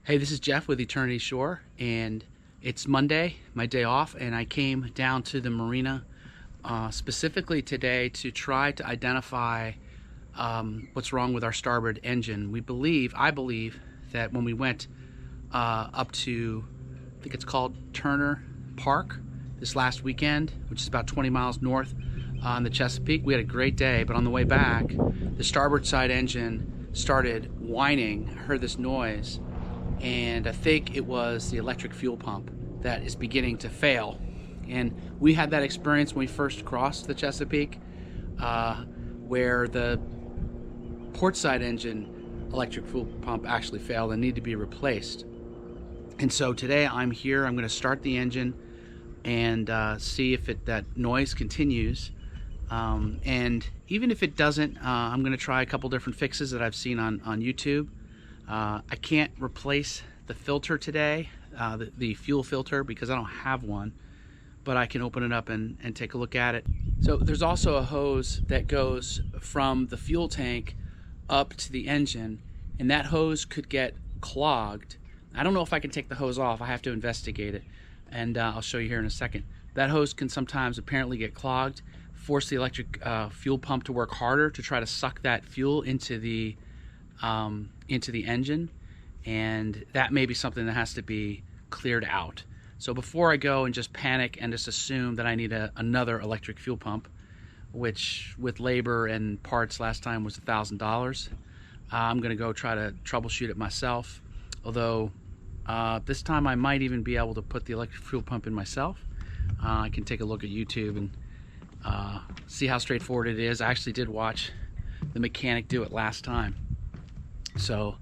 Hey, this is Jeff with Eternity Shore, and it's Monday, my day off, and I came down to the marina specifically today to try to identify what's wrong with our starboard engine. I believe that when we went up to, I think it's called Turner Park this last weekend, which is about 20 miles north on the Chesapeake, we had a great day, but on the way back, the starboard side engine started whining. I heard this noise, and I think it was the electric fuel pump that is beginning to fail. And we had that experience when we first crossed the Chesapeake, where the port side engine electric fuel pump actually failed and needed to be replaced. And so today I'm here, I'm going to start the engine and see if that noise continues. And even if it doesn't, I'm going to try a couple different fixes that I've seen on YouTube. I can't replace the filter today, the fuel filter, because I don't have one, but I can open it up and take a look at it. So there's also a hose that goes from the fuel tank up to the engine, and that hose could get clogged. I don't know if I can take the hose off. I have to investigate it, and I'll show you here in a second. That hose can sometimes apparently get clogged, force the electric fuel pump to work harder to try to suck that fuel into the engine, and that may be something that has to be cleared out. So before I go and just panic and just assume that I need another electric fuel pump, which with labor and parts last time was $1,000, I'm gonna go try to troubleshoot it myself. Although this time I might even be able to put the electric fuel pump in myself. I can take a look at YouTube and see how straightforward it is. I actually did watch the mechanic do it last time. So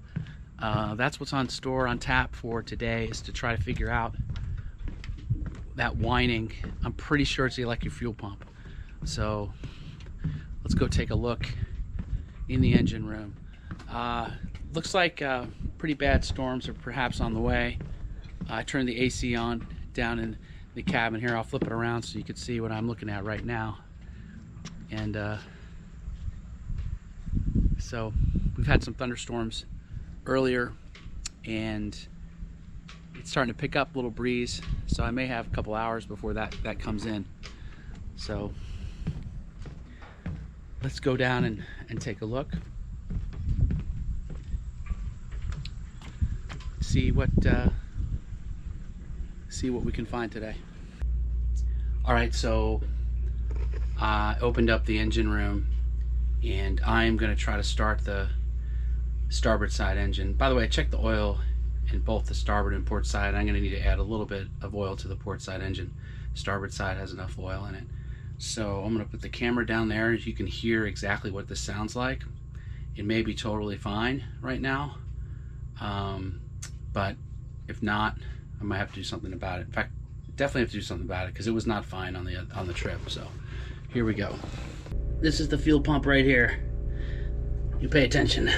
that's what's on tap for today, is to try to figure out that whining. I'm pretty sure it's the electric fuel pump. So let's go take a look in the engine room. Looks like pretty bad storms are perhaps on the way. I turned the AC on down in the cabin here. I'll flip it around so you can see what I'm looking at right now. And so we've had some thunderstorms earlier, and it's starting to pick up a little breeze, so I may have a couple hours before that comes in. So let's go down and take a look, see what we can find today. All right, so I opened up the engine room, and I'm going to try to start the starboard side engine. By the way, I checked the oil in both the starboard and port side. I'm going to need to add a little bit of oil to the port side engine. Starboard side has enough oil in it. So I'm going to put the camera down there. You can hear exactly what this sounds like. It may be totally fine right now, but if not, I might have to do something about it. In fact, definitely have to do something about it, because it was not fine on the trip. So here we go. This is the fuel pump right here. You pay attention.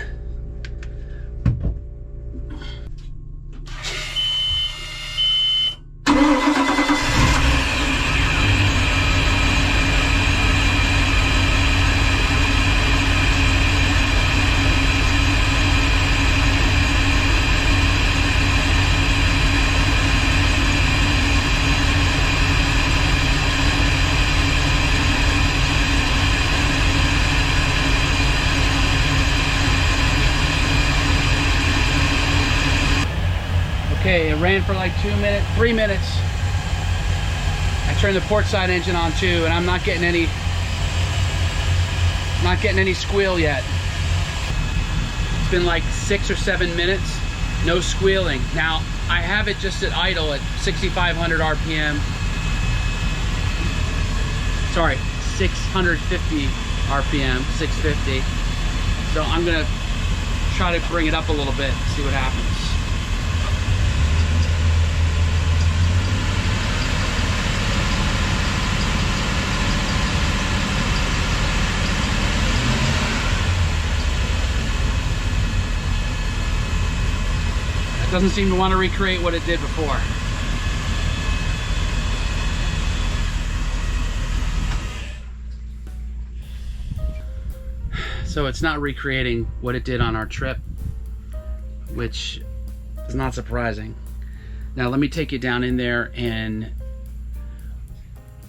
Okay, it ran for like 3 minutes. I turned the port side engine on too, and I'm not getting any squeal yet. It's been like 6 or 7 minutes, no squealing. Now I have it just at idle at 6,500 RPM. Sorry, 650 RPM, 650. So I'm gonna try to bring it up a little bit, see what happens. Doesn't seem to want to recreate what it did before. So it's not recreating what it did on our trip, which It's not surprising. Now let me take you down in there and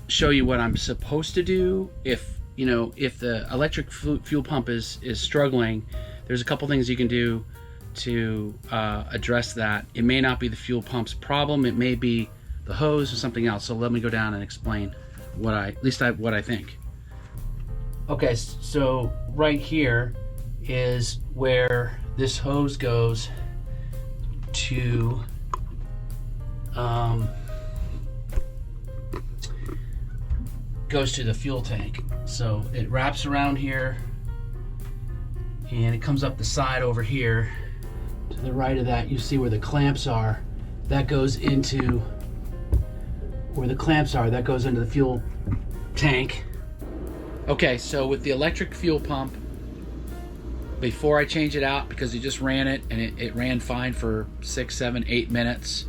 show you what I'm supposed to do if the electric fuel pump is struggling. There's a couple things you can do to address that. It may not be the fuel pump's problem, it may be the hose or something else. So let me go down and explain what I think. Okay, so right here is where this hose goes to the fuel tank. So it wraps around here and it comes up the side over here. To the right of that, you see where the clamps are. That goes into the fuel tank. Okay, so with the electric fuel pump, before I change it out, because you just ran it and it ran fine for 6, 7, 8 minutes,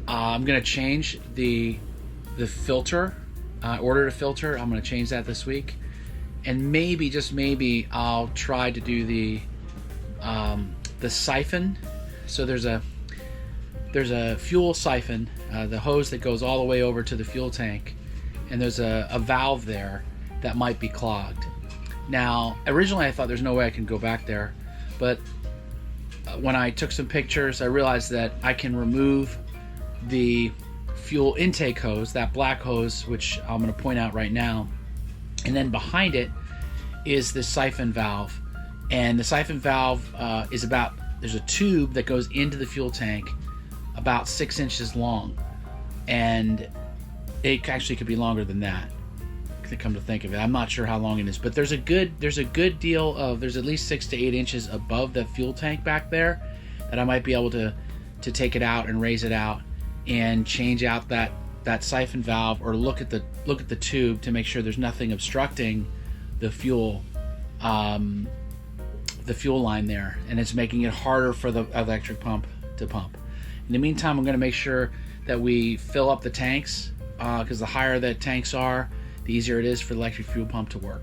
I'm gonna change the filter, ordered a filter. I'm gonna change that this week, and maybe, just maybe, I'll try to do the siphon. So there's a fuel siphon, the hose that goes all the way over to the fuel tank, and there's a valve there that might be clogged. Now, originally I thought there's no way I can go back there, but when I took some pictures, I realized that I can remove the fuel intake hose, that black hose, which I'm going to point out right now, and then behind it is the siphon valve. And the siphon valve there's a tube that goes into the fuel tank about 6 inches long, and it actually could be longer than that, to come to think of it. I'm not sure how long it is, but there's a good deal of, there's at least 6 to 8 inches above the fuel tank back there that I might be able to take it out and raise it out and change out that siphon valve, or look at the tube to make sure there's nothing obstructing the fuel line there, and it's making it harder for the electric pump to pump. In the meantime, I'm going to make sure that we fill up the tanks, because the higher the tanks are, the easier it is for the electric fuel pump to work.